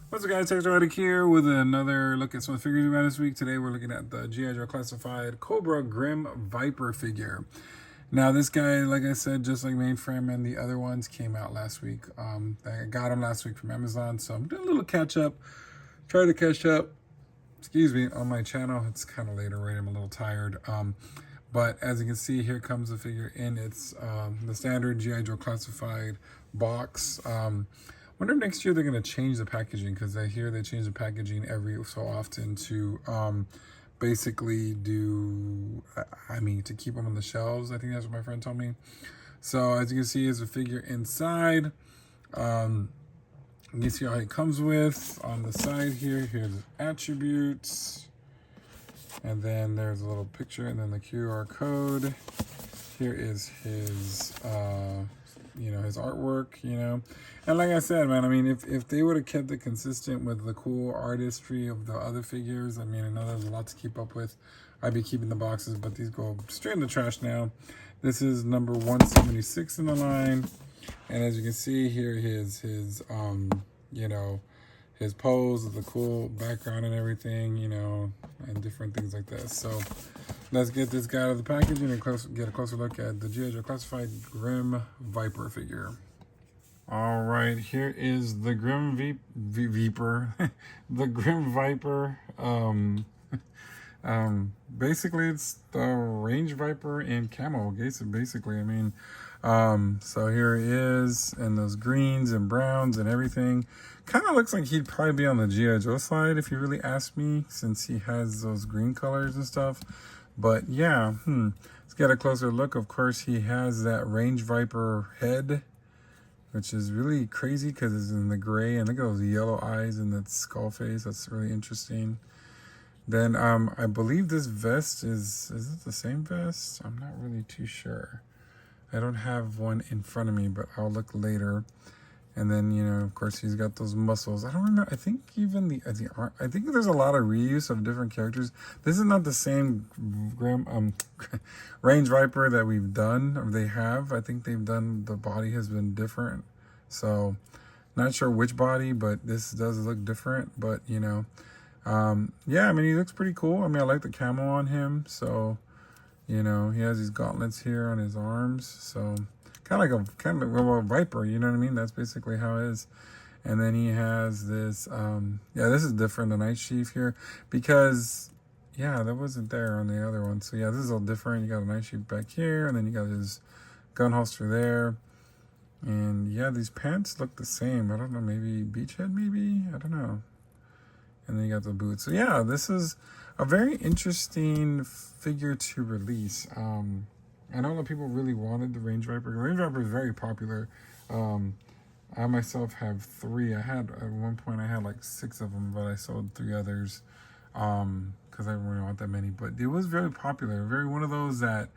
What's up, guys? Textmatic here with another look at some of the figures we got this week. Today we're looking at the GI Joe Classified Cobra Grim Viper figure. Now this guy, like I said, just like Mainframe and the other ones, came out last week. I got him last week from Amazon, so I'm doing a little catch up. Try to catch up, excuse me, on my channel. It's kind of late already. I'm a little tired. But as you can see, here comes the figure in its the standard GI Joe Classified box. Wonder if next year they're going to change the packaging, because I hear they change the packaging every so often to basically do, to keep them on the shelves. I think that's what my friend told me. So as you can see, is a figure inside. You can see how he comes with on the side here. Here's his attributes. And then there's a little picture and then the QR code. Here is his, his artwork, And like I said, man, if they would have kept it consistent with the cool artistry of the other figures, I know there's a lot to keep up with. I'd be keeping the boxes, but these go straight in the trash now. This is number 176 in the line. And as you can see here, his pose with the cool background and everything, and different things like that. So let's get this guy out of the packaging and get a closer look at the GI Joe Classified Grim Viper figure. All right, here is the Grim Viper, the Grim Viper. Basically, it's the Range Viper in camo. Basically, so here he is, and those greens and browns and everything. Kind of looks like he'd probably be on the GI Joe side, if you really ask me, since he has those green colors and stuff. But yeah, let's get a closer look. Of course, he has that Range Viper head, which is really crazy because it's in the gray, and look at those yellow eyes and that skull face. That's really interesting. Then I believe this vest is it the same vest? I'm not really too sure. I don't have one in front of me, but I'll look later. And then, of course, he's got those muscles. I don't remember. I think even I think there's a lot of reuse of different characters. This is not the same Range Viper that we've done, or they have. I think they've done, the body has been different. So, not sure which body, but this does look different. But, yeah, he looks pretty cool. I like the camo on him. So, he has these gauntlets here on his arms. So, kind of like a viper, you know what I mean? That's basically how it is. And then he has this, this is different, the Night Sheath here, because, that wasn't there on the other one. So, this is all different. You got a Night Sheath back here, and then you got his gun holster there. And, these pants look the same. I don't know, maybe Beachhead, maybe? I don't know. And then you got the boots. So, this is a very interesting figure to release. I know that people really wanted the Range Viper. The Range Viper is very popular. I myself have 3. I had, at one point, I had like 6 of them, but I sold 3 others because I didn't really want that many. But it was very popular. Very one of those that,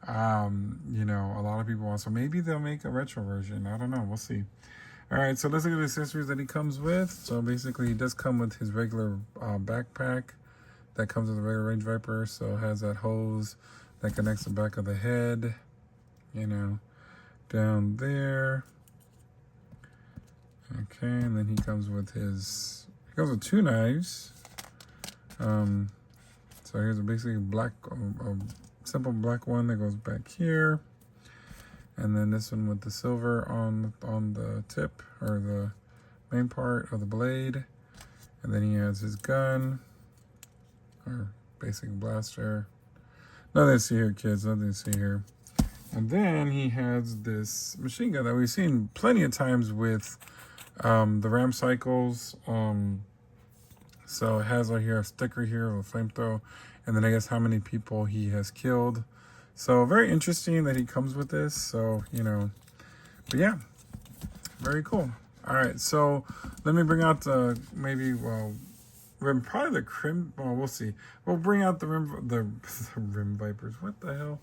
a lot of people want. So maybe they'll make a retro version. I don't know. We'll see. All right, so let's look at the accessories that he comes with. So basically, he does come with his regular backpack that comes with the regular Range Viper. So it has that hose that connects the back of the head, down there. Okay, and then he comes with 2 knives. So here's basically a simple black one that goes back here. And then this one with the silver on the tip, or the main part of the blade. And then he has his gun, or basic blaster. Nothing to see here, kids. Nothing to see here. And then he has this machine gun that we've seen plenty of times with the Ram Cycles. So it has right here a sticker here of a flamethrower. And then I guess how many people he has killed. So very interesting that he comes with this. So, but yeah, very cool. All right, so let me bring out the, probably the Crim. Well, we'll see. We'll bring out the Rim Vipers. What the hell?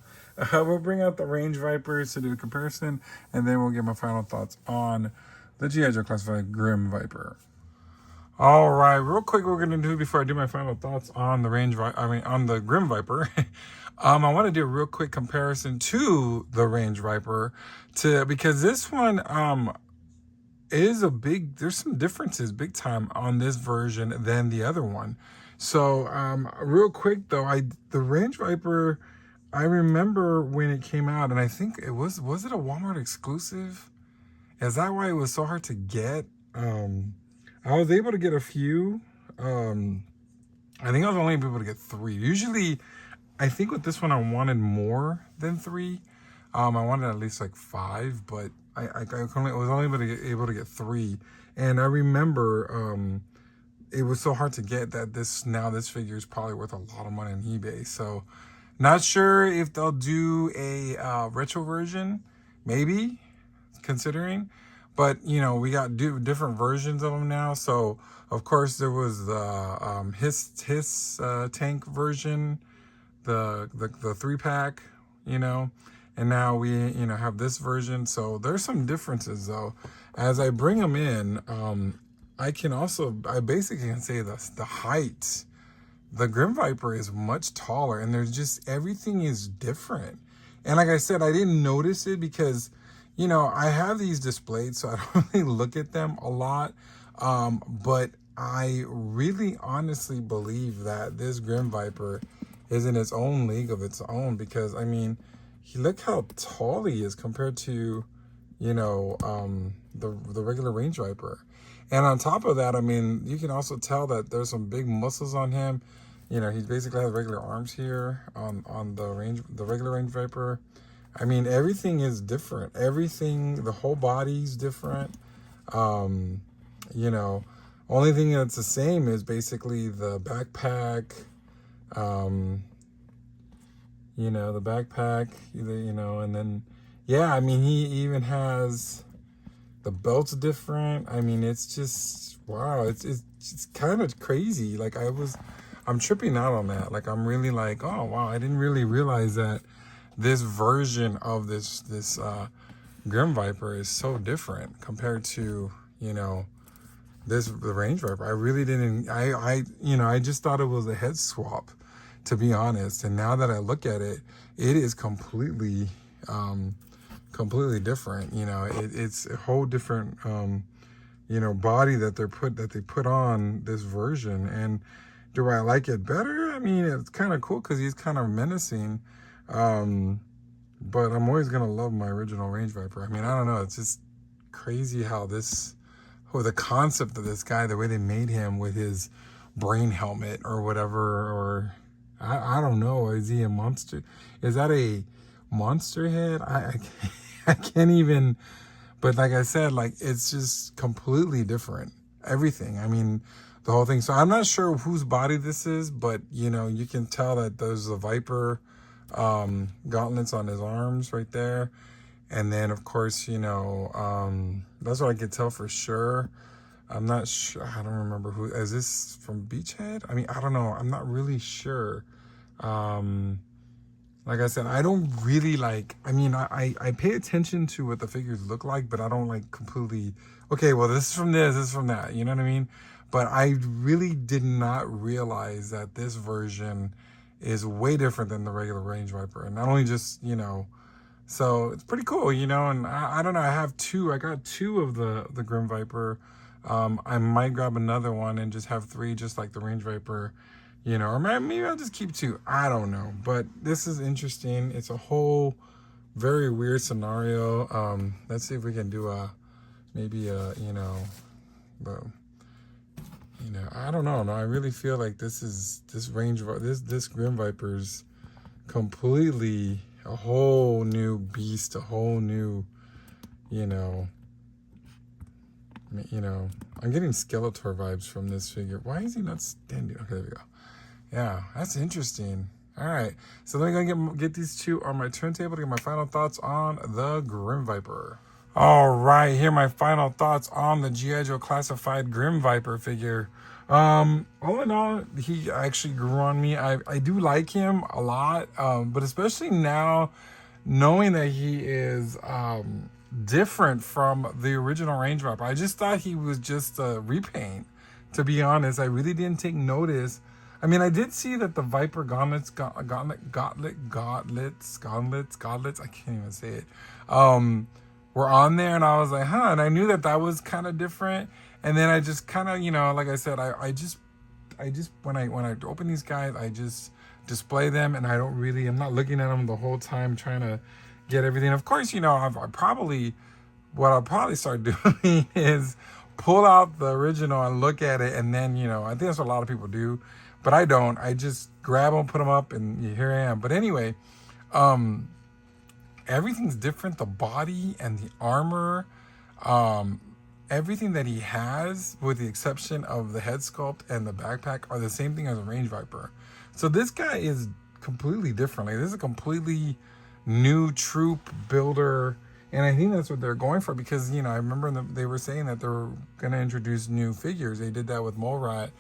We'll bring out the Range Vipers to do a comparison, and then we'll get my final thoughts on the GI Joe Classified Grim Viper. All right, real quick, what we're gonna do before I do my final thoughts on the on the Grim Viper. I want to do a real quick comparison to the Range Viper, because this one is there's some differences big time on this version than the other one. So real quick though, the Range Viper, I remember when it came out, and I think it was it a Walmart exclusive? Is that why it was so hard to get? I was able to get a few. I think I was only able to get 3. Usually, I think with this one, I wanted more than 3. I wanted at least like 5, but I was only able to get 3. And I remember it was so hard to get that this figure is probably worth a lot of money on eBay. So, not sure if they'll do a retro version, maybe, considering. But, you know, we got different versions of them now. So, of course, there was the his tank version, the 3-pack, you know. And now we, you know, have this version. So there's some differences, though. As I bring them in, I basically can say the height. The Grim Viper is much taller, and everything is different. And like I said, I didn't notice it because, you know, I have these displayed, so I don't really look at them a lot. But I really honestly believe that this Grim Viper is in its own league of its own, because, I mean, look how tall he is compared to, you know, the regular Range Viper. And on top of that, I mean, you can also tell that there's some big muscles on him. You know, he basically has regular arms here on the regular Range Viper. I mean, everything is different. The whole body's different. You know, only thing that's the same is basically the backpack. You know, the backpack, you know, and then, yeah, I mean, he even has the belt's different. I mean, it's just, wow, it's kind of crazy. Like, I'm tripping out on that. Like, I'm really like, oh, wow, I didn't really realize that this version of this Grim Viper is so different compared to, you know, the Range Viper. I really didn't, you know, I just thought it was a head swap, to be honest. And now that I look at it, it is completely different. You know, it's a whole different, you know, body that they put on this version. And do I like it better? I mean, it's kind of cool because he's kind of menacing. But I'm always going to love my original Range Viper. I mean, I don't know. It's just crazy how the concept of this guy, the way they made him with his brain helmet or whatever, or I don't know. Is he a monster? Is that a monster head? I can't even, but like I said, like, it's just completely different. Everything. I mean, the whole thing. So I'm not sure whose body this is, but, you know, you can tell that there's a Viper gauntlets on his arms right there. And then, of course, you know, that's what I could tell for sure. I'm not sure. I don't remember who. Is this from Beachhead? I mean, I don't know. I'm not really sure. Like I said, I don't really like, I mean, I pay attention to what the figures look like, but I don't like completely, okay, well, this is from this is from that. You know what I mean? But I really did not realize that this version is way different than the regular Range Viper. And not only just, you know, so it's pretty cool, you know, and I don't know, I got 2 of the Grim Viper. I might grab another one and just have 3, just like the Range Viper, you know, or maybe I'll just keep 2. I don't know, but this is interesting. It's a whole very weird scenario. Let's see if we can do maybe you know, but, you know, I don't know. No, I really feel like this Grim Viper's completely a whole new beast, a whole new, you know, I'm getting Skeletor vibes from this figure. Why is he not standing? Okay, there we go. Yeah, that's interesting. All right, so let me go get these 2 on my turntable to get my final thoughts on the Grim Viper. All right, here are my final thoughts on the G.I. Joe Classified Grim Viper figure. All in all, he actually grew on me. I do like him a lot, but especially now, knowing that he is different from the original Range Viper. I just thought he was just a repaint, to be honest. I really didn't take notice. I mean, I did see that the Viper gauntlets, I can't even say it, were on there, and I was like, huh, and I knew that that was kind of different, and then I just kind of, you know, like I said, I just, when I open these guys, I just display them, and I'm not looking at them the whole time trying to get everything. Of course, you know, what I'll probably start doing is pull out the original and look at it, and then, you know, I think that's what a lot of people do. But I don't. I just grab them, put them up, and here I am. But anyway, everything's different. The body and the armor, everything that he has, with the exception of the head sculpt and the backpack, are the same thing as a Range Viper. So this guy is completely different. Like, this is a completely new troop builder. And I think that's what they're going for, because, you know, I remember they were saying that they were going to introduce new figures. They did that with Mole Rat.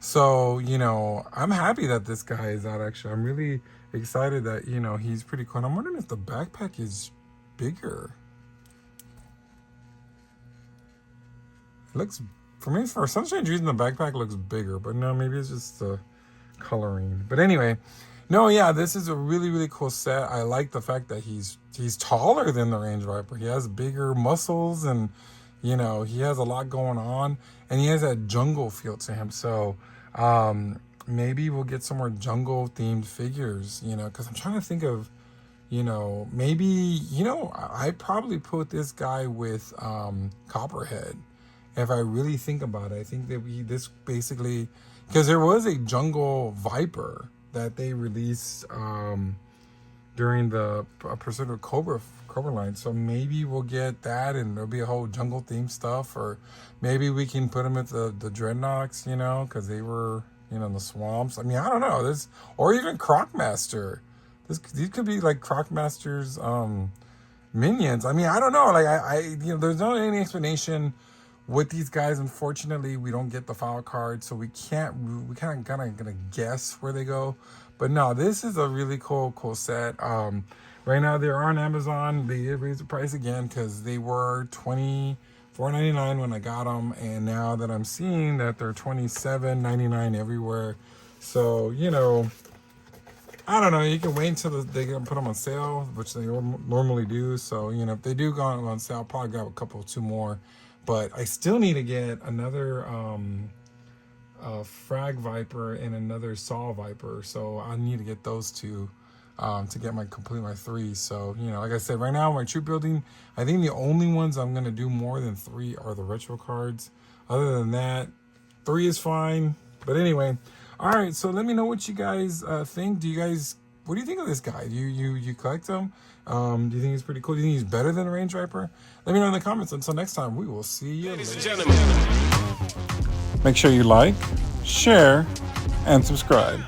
So, you know, I'm happy that this guy is out, actually. I'm really excited that, you know, he's pretty cool. And I'm wondering if the backpack is bigger. It looks, for me, for some strange reason, the backpack looks bigger. But no, maybe it's just the coloring. But anyway, no, yeah, this is a really, really cool set. I like the fact that he's taller than the Range Viper. He has bigger muscles, and, you know, he has a lot going on, and he has that jungle feel to him. So maybe we'll get some more jungle themed figures, you know, because I'm trying to think of, you know, maybe, you know, I probably put this guy with Copperhead. If I really think about it, I think that this basically, because there was a jungle Viper that they released during the Pursuit of Cobra line. So maybe we'll get that, and there'll be a whole jungle theme stuff, or maybe we can put them at the Dreadnoks, you know, because they were, you know, in the swamps. I mean, I don't know, this, or even Crocmaster. These could be like Crocmaster's minions. I mean, I don't know, like I you know, there's not any explanation with these guys. Unfortunately, we don't get the file card, so we kind of gonna guess where they go. But no, this is a really cool set. Right now they're on Amazon. They did raise the price again, because they were $24.99 when I got them, and now that I'm seeing that they're $27.99 everywhere. So, you know, I don't know, you can wait until they can put them on sale, which they normally do. So, you know, if they do go on sale, I'll probably grab two more. But I still need to get another Frag Viper and another Saw Viper. So I need to get those two to get complete my 3. So, you know, like I said, right now my troop building, I think the only ones I'm going to do more than 3 are the retro cards. Other than that, 3 is fine. But anyway, all right, so let me know what you guys think. What do you think of this guy? You collect him? Do you think he's pretty cool? Do you think he's better than a Range Viper? Let me know in the comments. Until next time, we will see you later. Ladies and gentlemen, make sure you like, share, and subscribe.